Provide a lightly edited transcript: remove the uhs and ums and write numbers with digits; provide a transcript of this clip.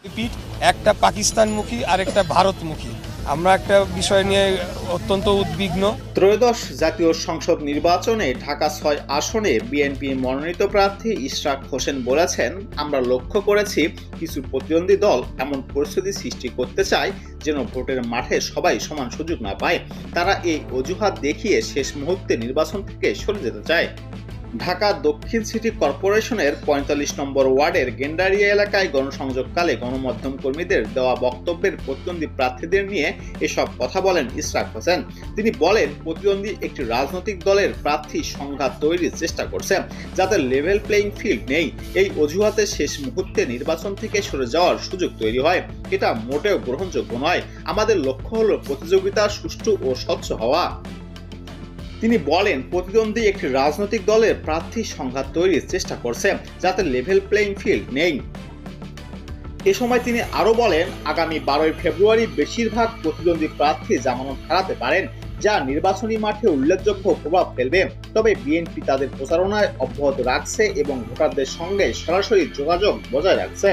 Repeat, একটা পাকিস্তানমুখী আর একটা ভারতমুখী। আমরা একটা বিষয় নিয়ে অত্যন্ত উদ্বিগ্ন। ত্রয়োদশ জাতীয় সংসদ নির্বাচনে ঢাকা ৬ আসনে বিএনপি মনোনীত প্রার্থী ইশরাক হোসেন বলেছেন, আমরা লক্ষ্য করেছি কিছু প্রতিদ্বন্দ্বী দল এমন পরিস্থিতি সৃষ্টি করতে চায় যেন ভোটের মাঠে সবাই সমান সুযোগ না পায়। তারা এই অজুহাত দেখিয়ে শেষ মুহূর্তে নির্বাচন থেকে সরে যেতে চায়। ঢাকা দক্ষিণ সিটি কর্পোরেশনের ৪৫ নম্বর ওয়ার্ডের গেন্ডারিয়া এলাকায় গণসংযোগকালে গণমাধ্যম কর্মীদের দেওয়া বক্তব্যের প্রতিদ্বন্দ্বী প্রার্থীদের নিয়ে এসব কথা বলেন ইশরাক হোসেন। তিনি বলেন, প্রতিদ্বন্দ্বী একটি রাজনৈতিক দলের প্রার্থী সংঘাত তৈরির চেষ্টা করছে, যাতে লেভেল প্লেইং ফিল্ড নেই। এই অজুহাতে শেষ মুহূর্তে নির্বাচন থেকে সরে যাওয়ার সুযোগ তৈরি হয়। এটা মোটেও গ্রহণযোগ্য নয়। আমাদের লক্ষ্য হলো প্রতিযোগিতা সুষ্ঠু ও স্বচ্ছ হওয়া। তিনি বলেন, প্রতিদ্বন্দ্বী একটি রাজনৈতিক দলের প্রার্থী সংঘাত তৈরির চেষ্টা করছে, যাতে লেভেল প্লেইং ফিল্ড নেই। এ সময় তিনি আরো বলেন, আগামী ১২ ফেব্রুয়ারি বেশিরভাগ প্রতিদ্বন্দ্বী প্রার্থী জামানত হারাতে পারেন, যা নির্বাচনী মাঠে উল্লেখযোগ্য প্রভাব ফেলবে। তবে বিএনপি তাদের প্রচারণায় অব্যাহত রাখছে এবং ভোটারদের সঙ্গে সরাসরি যোগাযোগ বজায় রাখছে।